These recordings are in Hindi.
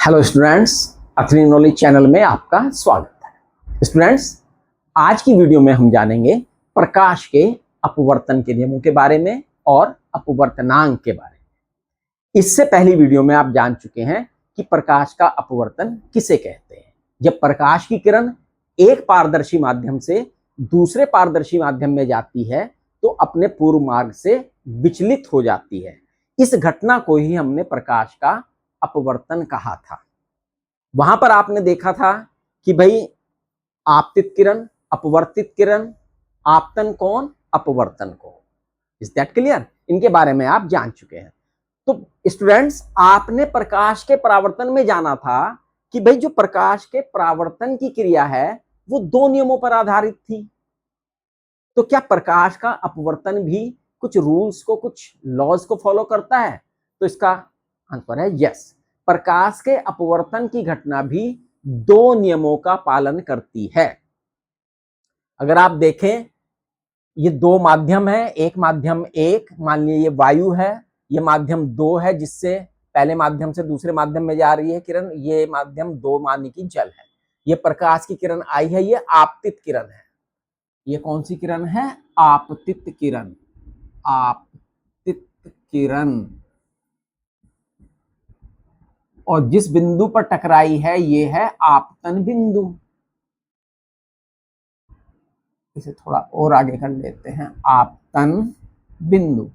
हेलो स्टूडेंट्स, अथनी नॉलेज चैनल में आपका स्वागत है। स्टूडेंट्स, आज की वीडियो में हम जानेंगे प्रकाश के अपवर्तन के नियमों के बारे में और अपवर्तनांक के बारे में। इससे पहली वीडियो में आप जान चुके हैं कि प्रकाश का अपवर्तन किसे कहते हैं। जब प्रकाश की किरण एक पारदर्शी माध्यम से दूसरे पारदर्शी माध्यम में जाती है तो अपने पूर्व मार्ग से विचलित हो जाती है। इस घटना को ही हमने प्रकाश का अपवर्तन कहा था। वहां पर आपने देखा था कि भाई आपतित किरण, अपवर्तित किरण, आपतन कौन, अपवर्तन कौन। Is that clear? इनके बारे में आप जान चुके हैं। तो स्टूडेंट्स, आपने प्रकाश के परावर्तन में जाना था कि भाई जो प्रकाश के परावर्तन की क्रिया है वो दो नियमों पर आधारित थी। तो क्या प्रकाश का अपवर्तन भी कुछ रूल्स को, कुछ लॉज को फॉलो करता है? तो इसका आंसर है यस। प्रकाश के अपवर्तन की घटना भी दो नियमों का पालन करती है। अगर आप देखें, ये दो माध्यम है। एक माध्यम एक, मान लीजिए ये वायु है, ये माध्यम दो है जिससे पहले माध्यम से दूसरे माध्यम में जा रही है किरण। ये माध्यम दो मानी की जल है। ये प्रकाश की किरण आई है, ये आपतित किरण है। ये कौन सी किरण है? आपतित किरण। आपतित किरण। और जिस बिंदु पर टकराई है ये है आपतन बिंदु। इसे थोड़ा और आगे कर लेते हैं। आपतन बिंदु।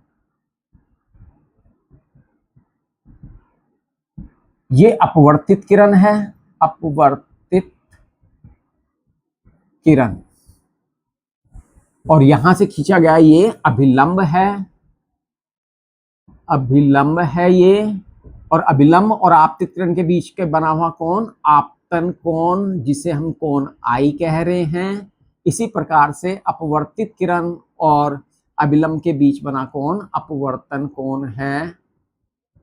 ये अपवर्तित किरण है। अपवर्तित किरण। और यहां से खींचा गया ये अभिलंब है। अभिलंब है ये। और अभिलंब और आपतित किरण के बीच के बना हुआ कोण आपतन कोण, जिसे हम कोण आई कह रहे हैं। इसी प्रकार से अपवर्तित किरण और अभिलंब के बीच बना कोण अपवर्तन कोण है,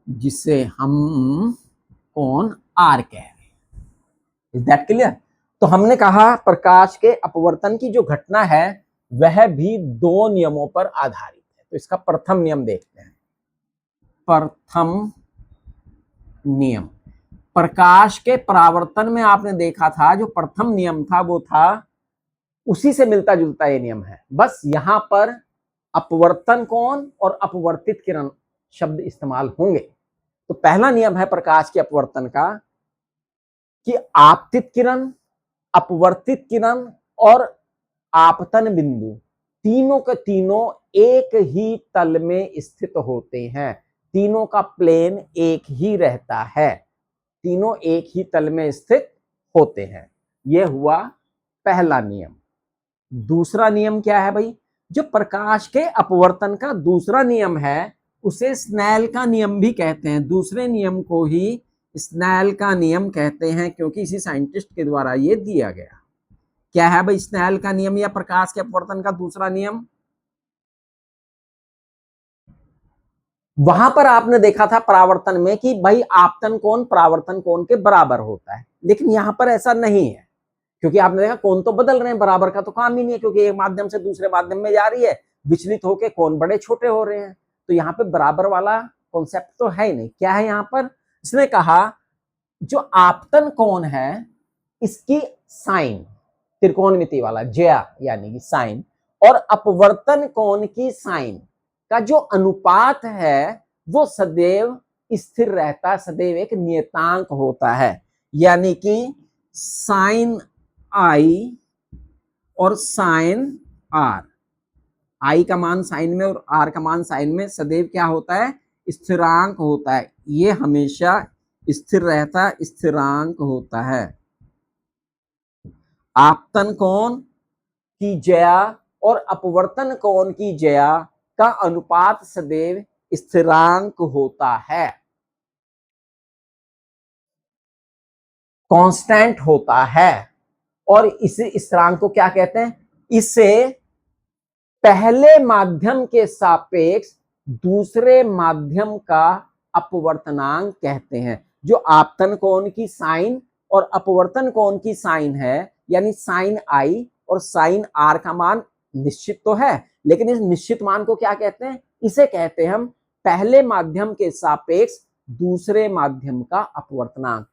जिसे हम कोण आर कह रहे हैं। Is that clear? तो हमने कहा प्रकाश के अपवर्तन की जो घटना है वह भी दो नियमों पर आधारित है। तो इसका प्रथम नियम देखते हैं। प्रथम नियम, प्रकाश के परावर्तन में आपने देखा था जो प्रथम नियम था वो था, उसी से मिलता जुलता ये नियम है। बस यहां पर अपवर्तन कोण और अपवर्तित किरण शब्द इस्तेमाल होंगे। तो पहला नियम है प्रकाश के अपवर्तन का कि आपतित किरण, अपवर्तित किरण और आपतन बिंदु तीनों के तीनों एक ही तल में स्थित होते हैं। तीनों का प्लेन एक ही रहता है। तीनों एक ही तल में स्थित होते हैं। यह हुआ पहला नियम। दूसरा नियम क्या है भाई? जो प्रकाश के अपवर्तन का दूसरा नियम है उसे स्नेल का नियम भी कहते हैं। दूसरे नियम को ही स्नेल का नियम कहते हैं क्योंकि इसी साइंटिस्ट के द्वारा यह दिया गया। क्या है भाई स्नेल का नियम या प्रकाश के अपवर्तन का दूसरा नियम? वहां पर आपने देखा था परावर्तन में कि भाई आपतन कोण परावर्तन कोण के बराबर होता है, लेकिन यहां पर ऐसा नहीं है क्योंकि आपने देखा कोण तो बदल रहे हैं, बराबर का तो काम ही नहीं है क्योंकि एक माध्यम से दूसरे माध्यम में जा रही है, विचलित होकर कोण बड़े छोटे हो रहे हैं। तो यहाँ पे बराबर वाला कॉन्सेप्ट तो है ही नहीं। क्या है यहाँ पर? इसने कहा जो आपतन कोण है इसकी साइन, त्रिकोणमिति वाला ज्या यानी कि साइन, और अपवर्तन कोण की साइन का जो अनुपात है वो सदैव स्थिर रहता है, सदैव एक नियतांक होता है। यानी कि साइन आई और साइन आर, आई का मान साइन में और आर का मान साइन में सदैव क्या होता है? स्थिरांक होता है। ये हमेशा स्थिर रहता, स्थिरांक होता है। आपतन कोण की ज्या और अपवर्तन कोण की ज्या का अनुपात सदैव स्थिरांक होता है, कांस्टेंट होता है। और इस स्थिरांक को क्या कहते हैं? इसे पहले माध्यम के सापेक्ष दूसरे माध्यम का अपवर्तनांक कहते हैं। जो आपतन कोण की साइन और अपवर्तन कोण की साइन है, यानी साइन आई और साइन आर का मान निश्चित तो है, लेकिन इस निश्चित मान को क्या कहते हैं? इसे कहते हैं हम पहले माध्यम के सापेक्ष दूसरे माध्यम का अपवर्तनांक।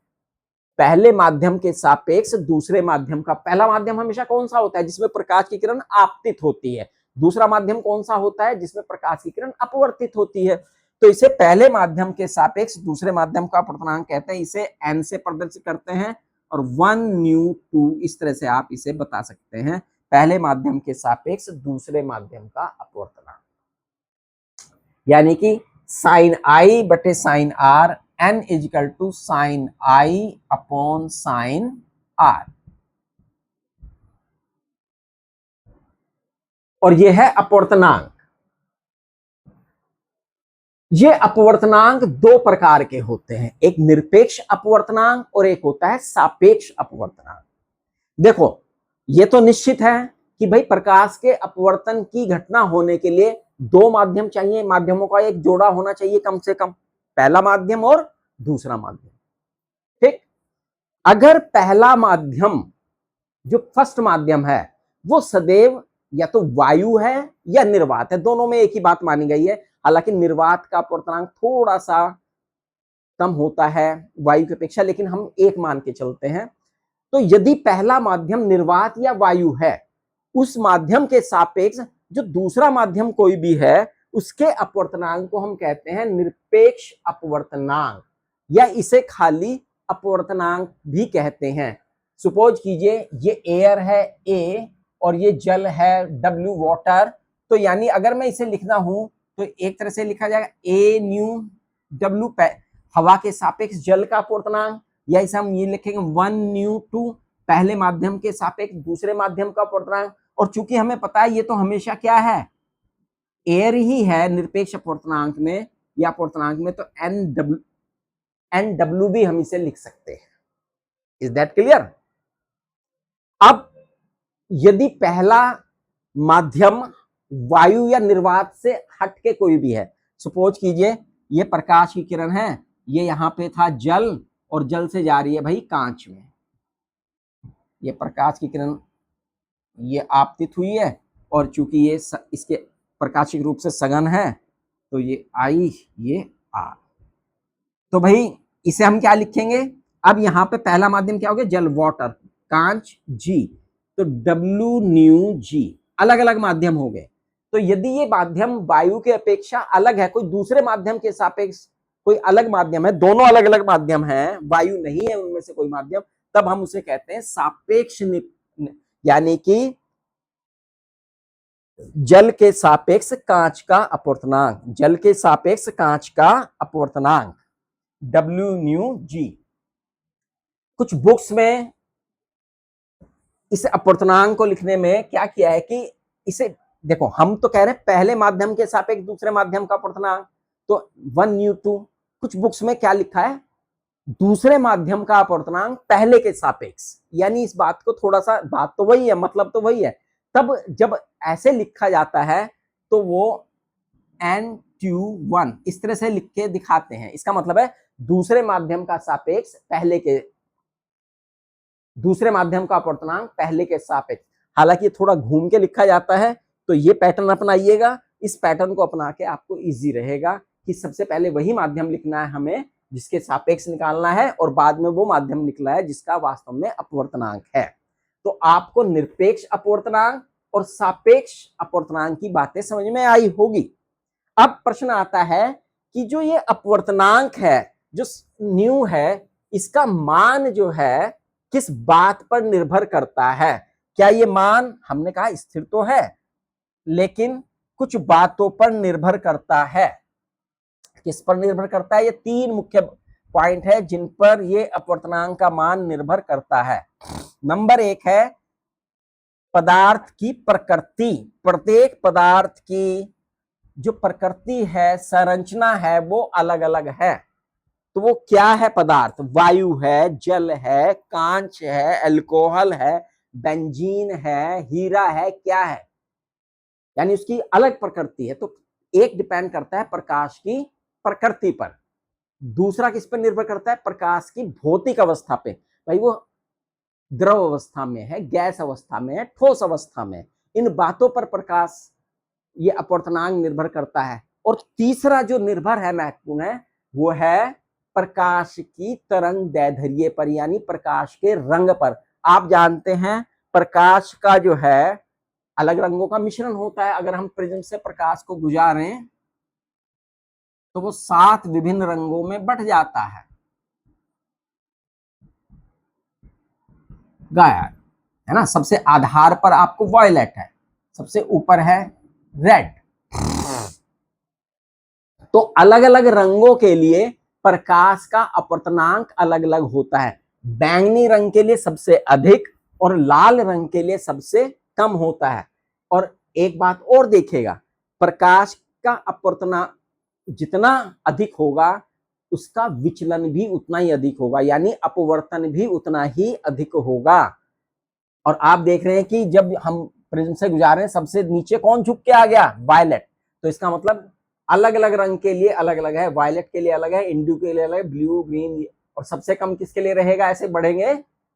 पहले माध्यम के सापेक्ष दूसरे माध्यम का, पहला माध्यम हमेशा कौन सा होता है जिसमें प्रकाश की किरण आपतित होती है, दूसरा माध्यम कौन सा होता है जिसमें प्रकाश की किरण अपवर्तित होती है। तो इसे पहले माध्यम के सापेक्ष दूसरे माध्यम का अपवर्तनांक कहते हैं, इसे n से प्रदर्शित करते हैं और 1 न्यू 2 इस तरह से आप इसे बता सकते हैं, पहले माध्यम के सापेक्ष दूसरे माध्यम का अपवर्तनांक, यानी कि साइन आई बटे sine r n is equal to sine i upon sine r, और यह है अपवर्तनांक। ये अपवर्तनांक दो प्रकार के होते हैं, एक निरपेक्ष अपवर्तनांक और एक होता है सापेक्ष अपवर्तनांक। देखो ये तो निश्चित है कि भाई प्रकाश के अपवर्तन की घटना होने के लिए दो माध्यम चाहिए, माध्यमों का एक जोड़ा होना चाहिए कम से कम, पहला माध्यम और दूसरा माध्यम। ठीक, अगर पहला माध्यम जो फर्स्ट माध्यम है वो सदैव या तो वायु है या निर्वात है, दोनों में एक ही बात मानी गई है, हालांकि निर्वात का अपवर्तनांक थोड़ा सा कम होता है वायु की अपेक्षा, लेकिन हम एक मान के चलते हैं। तो यदि पहला माध्यम निर्वात या वायु है, उस माध्यम के सापेक्ष जो दूसरा माध्यम कोई भी है उसके अपवर्तनांक को हम कहते हैं निरपेक्ष अपवर्तनांक, या इसे खाली अपवर्तनांक भी कहते हैं। सपोज कीजिए ये एयर है ए और ये जल है W वाटर, तो यानी अगर मैं इसे लिखना हूं तो एक तरह से लिखा जाएगा ए न्यू W हवा के सापेक्ष जल का अपवर्तनांक, या इसे हम ये लिखेंगे 1 न्यू 2 पहले माध्यम के सापेक्ष दूसरे माध्यम का अपवर्तनांक। और चूंकि हमें पता है ये तो हमेशा क्या है, एयर ही है निरपेक्ष अपवर्तनांक में या अपवर्तनांक में, तो NW भी हम इसे लिख सकते हैं। Is that clear? अब यदि पहला माध्यम वायु या निर्वात से हट के कोई भी है, सपोज कीजिए ये प्रकाश की किरण है, ये यहां पे था जल और जल से जा रही है भाई कांच में, ये प्रकाश की किरण ये आपतित हुई है और चूंकि ये इसके प्रकाशिक रूप से सघन है तो ये आई ये आर, तो भाई इसे हम क्या लिखेंगे, अब यहाँ पे पहला माध्यम क्या हो गया जल वाटर, कांच जी, तो W न्यू जी अलग अलग माध्यम हो गए। तो यदि ये माध्यम वायु के अपेक्षा अलग है, कोई दूसरे माध्यम के सापेक्ष कोई अलग माध्यम है, दोनों अलग अलग माध्यम है, वायु नहीं है उनमें से कोई माध्यम, तब हम उसे कहते हैं सापेक्ष, यानी कि जल के सापेक्ष कांच का अपवर्तनांक, जल के सापेक्ष कांच का अपवर्तनांक W न्यू जी। कुछ बुक्स में इस अपवर्तनांक को लिखने में क्या किया है कि इसे देखो, हम तो कह रहे हैं पहले माध्यम के सापेक्ष दूसरे माध्यम का अपवर्तनांक, तो 1 न्यू 2, कुछ बुक्स में क्या लिखा है दूसरे माध्यम का अपवर्तनांक पहले के सापेक्ष, यानी इस बात को थोड़ा सा, बात तो वही है मतलब तो वही है, तब जब ऐसे लिखा जाता है तो वो N2 इस तरह से लिख के दिखाते हैं, इसका मतलब है दूसरे माध्यम का सापेक्ष पहले के, दूसरे माध्यम का अपवर्तनांक पहले के सापेक्ष। हालांकि थोड़ा घूम के लिखा जाता है, तो ये पैटर्न अपनाइएगा, इस पैटर्न को अपना के आपको इजी रहेगा कि सबसे पहले वही माध्यम लिखना है हमें जिसके सापेक्ष निकालना है, और बाद में वो माध्यम निकला है जिसका वास्तव में अपवर्तनांक है। तो आपको निरपेक्ष अपवर्तनांक और सापेक्ष अपवर्तनांक की बातें समझ में आई होगी। अब प्रश्न आता है कि जो ये अपवर्तनांक है जो न्यू है, इसका मान जो है किस बात पर निर्भर करता है? क्या ये मान, हमने कहा स्थिर तो है, लेकिन कुछ बातों पर निर्भर करता है। किस पर निर्भर करता है? ये तीन मुख्य पॉइंट है जिन पर ये अपवर्तनांक का मान निर्भर करता है। नंबर 1 है पदार्थ की प्रकृति, प्रत्येक पदार्थ की जो प्रकृति है, संरचना है, वो अलग अलग है। तो वो क्या है पदार्थ? वायु है, जल है, कांच है, अल्कोहल है, बेंजीन है, हीरा है, क्या है? यानी उसकी अलग प्रकृति है। तो एक डिपेंड करता है प्रकाश की प्रकृति पर, दूसरा किस पर निर्भर करता है? प्रकाश की भौतिक अवस्था पे, भाई वो द्रव अवस्था में है, गैस अवस्था में है, ठोस अवस्था में, इन बातों पर प्रकाश ये अपवर्तनांक निर्भर करता है। और तीसरा जो निर्भर है, महत्वपूर्ण है, वो है प्रकाश की तरंग दैर्ध्य पर, यानी प्रकाश के रंग पर। आप जानते हैं प्रकाश का जो है अलग रंगों का मिश्रण होता है। अगर हम प्रिज्म से प्रकाश को गुजारें तो वो 7 विभिन्न रंगों में बट जाता है। गाया है ना, सबसे आधार पर आपको वॉयलेट है, सबसे ऊपर है रेड। तो अलग अलग रंगों के लिए प्रकाश का अपवर्तनांक अलग अलग होता है। बैंगनी रंग के लिए सबसे अधिक और लाल रंग के लिए सबसे कम होता है। और एक बात और देखिएगा, प्रकाश का अपवर्तनांक जितना अधिक होगा उसका विचलन भी उतना ही अधिक होगा, यानी अपवर्तन भी उतना ही अधिक होगा। और आप देख रहे हैं कि जब हम प्रिज्म से गुजारे हैं सबसे नीचे कौन झुक के आ गया, वायलेट। तो इसका मतलब अलग अलग रंग के लिए अलग अलग है, वायलेट के लिए अलग है, इंडिगो के लिए अलग है, ब्लू, ग्रीन, और सबसे कम किसके लिए रहेगा, ऐसे बढ़ेंगे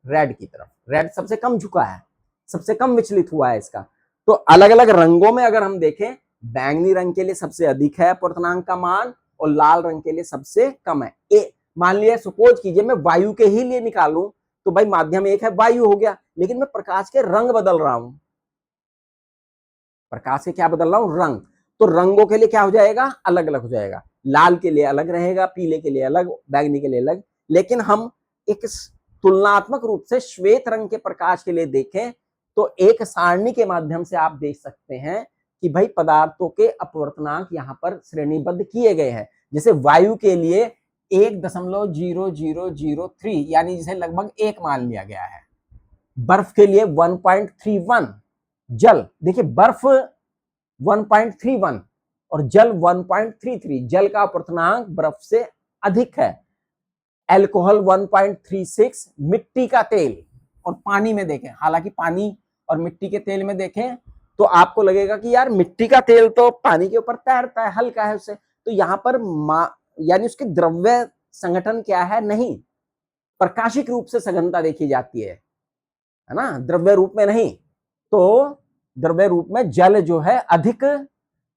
रेड की तरफ। रेड सबसे कम झुका है, सबसे कम विचलित हुआ है इसका। तो अलग अलग रंगों में अगर हम देखें, बैंगनी रंग के लिए सबसे अधिक है अपवर्तनांक का मान और लाल रंग के लिए सबसे कम है। मान लिया सपोज कीजिए मैं वायु के ही लिए निकालूं तो भाई माध्यम एक है, वायु हो गया, लेकिन मैं प्रकाश के रंग बदल रहा हूं। प्रकाश के क्या बदल रहा हूं, रंग। तो रंगों के लिए क्या हो जाएगा, अलग अलग हो जाएगा। लाल के लिए अलग रहेगा, पीले के लिए अलग, बैंगनी के लिए अलग। लेकिन हम एक तुलनात्मक रूप से श्वेत रंग के प्रकाश के लिए देखें तो एक सारणी के माध्यम से आप देख सकते हैं कि भाई पदार्थों के अपवर्तनांक यहां पर श्रेणीबद्ध किए गए हैं। जैसे वायु के लिए 1.0003 यानी जिसे लगभग 1 मान लिया गया है। बर्फ के लिए 1.31, जल देखिए बर्फ 1.31 और जल 1.33, जल का अपवर्तनांक बर्फ से अधिक है। अल्कोहल 1.36, मिट्टी का तेल और पानी में देखें, हालांकि पानी और मिट्टी के तेल में देखें तो आपको लगेगा कि यार मिट्टी का तेल तो पानी के ऊपर तैरता है, हल्का है उससे, तो यहां पर यानी उसके द्रव्य संगठन क्या है, नहीं, प्रकाशिक रूप से सघनता देखी जाती है ना, द्रव्य रूप में नहीं। तो द्रव्य रूप में जल जो है अधिक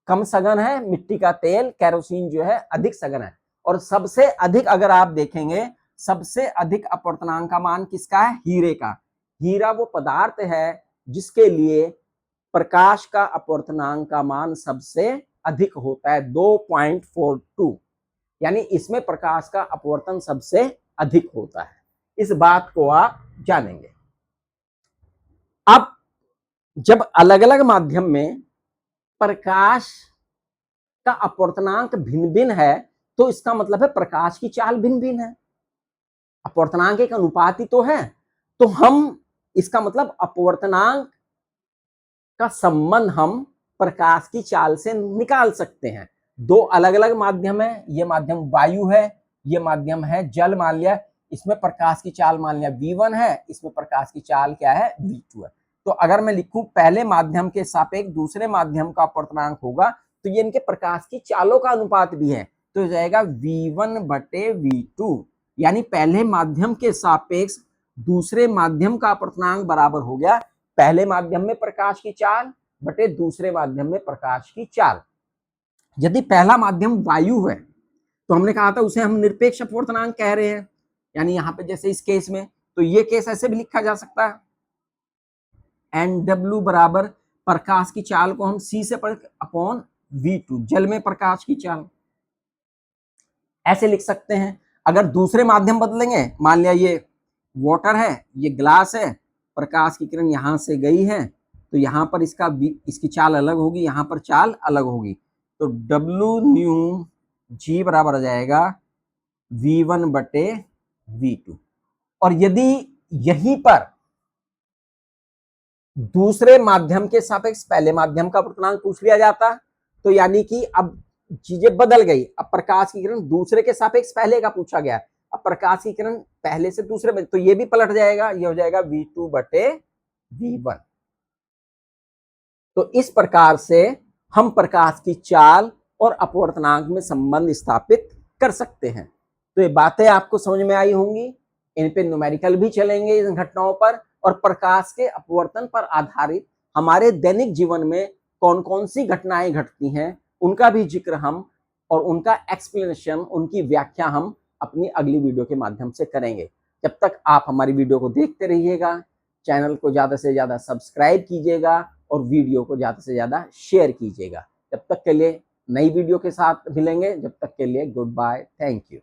कम सघन है, मिट्टी का तेल केरोसिन जो है अधिक सघन है। और सबसे अधिक अगर आप देखेंगे, सबसे अधिक अपवर्तनांक का मान किसका है, हीरे का। हीरा वो पदार्थ है जिसके लिए प्रकाश का अपवर्तनांक का मान सबसे अधिक होता है, 2.42, यानी इसमें प्रकाश का अपवर्तन सबसे अधिक होता है। इस बात को आप जानेंगे। अब जब अलग अलग माध्यम में प्रकाश का अपवर्तनांक भिन्न भिन्न है तो इसका मतलब है प्रकाश की चाल भिन्न भिन्न है। अपवर्तनांक एक अनुपात ही तो है, तो हम इसका मतलब अपवर्तनांक का संबंध हम प्रकाश की चाल से निकाल सकते हैं। दो अलग अलग माध्यम है, ये माध्यम वायु है, ये माध्यम है जल मान लिया, इसमें प्रकाश की चाल मान लिया v1 है, इसमें प्रकाश की चाल क्या है, v2 है। तो अगर मैं लिखूं पहले माध्यम के सापेक्ष दूसरे माध्यम का अपवर्तनांक होगा तो ये इनके प्रकाश की चालों का अनुपात भी है, तो जाएगा v1/v2, यानी पहले माध्यम के सापेक्ष दूसरे माध्यम का अपवर्तनांक बराबर हो गया पहले माध्यम में प्रकाश की चाल बटे दूसरे माध्यम में प्रकाश की चाल। यदि पहला माध्यम वायु है तो हमने कहा था उसे हम निरपेक्ष अपवर्तनांक कह रहे हैं, यानी यहां पे जैसे इस केस में, तो ये केस ऐसे भी लिखा जा सकता है, NW बराबर प्रकाश की चाल को हम C से अपॉन V2, जल में प्रकाश की चाल, ऐसे लिख सकते हैं। अगर दूसरे माध्यम बदलेंगे, मान लिया ये वाटर है, ये ग्लास है, प्रकाश की किरण यहां से गई है तो यहां पर इसकी चाल अलग होगी, यहां पर चाल अलग होगी, तो Wν(G) बराबर आ जाएगा V1/V2। और यदि यहीं पर दूसरे माध्यम के सापेक्ष पहले माध्यम का अपवर्तनांक पूछ लिया जाता तो यानी कि अब चीजें बदल गई, अब प्रकाश की किरण दूसरे के सापेक्ष पहले का पूछा गया, अब प्रकाश की किरण पहले से दूसरे में, तो ये भी पलट जाएगा, ये हो जाएगा V2/V1। तो इस प्रकार से हम प्रकाश की चाल और अपवर्तनांक में संबंध स्थापित कर सकते हैं। तो ये बातें आपको समझ में आई होंगी, इन पे न्यूमेरिकल भी चलेंगे इन घटनाओं पर, और प्रकाश के अपवर्तन पर आधारित हमारे दैनिक जीवन में कौन कौन सी घटनाएं घटती हैं उनका भी जिक्र हम और उनका एक्सप्लेनेशन, उनकी व्याख्या हम अपनी अगली वीडियो के माध्यम से करेंगे। जब तक आप हमारी वीडियो को देखते रहिएगा, चैनल को ज़्यादा से ज़्यादा सब्सक्राइब कीजिएगा और वीडियो को ज़्यादा से ज़्यादा शेयर कीजिएगा। जब तक के लिए नई वीडियो के साथ मिलेंगे, जब तक के लिए गुड बाय, थैंक यू।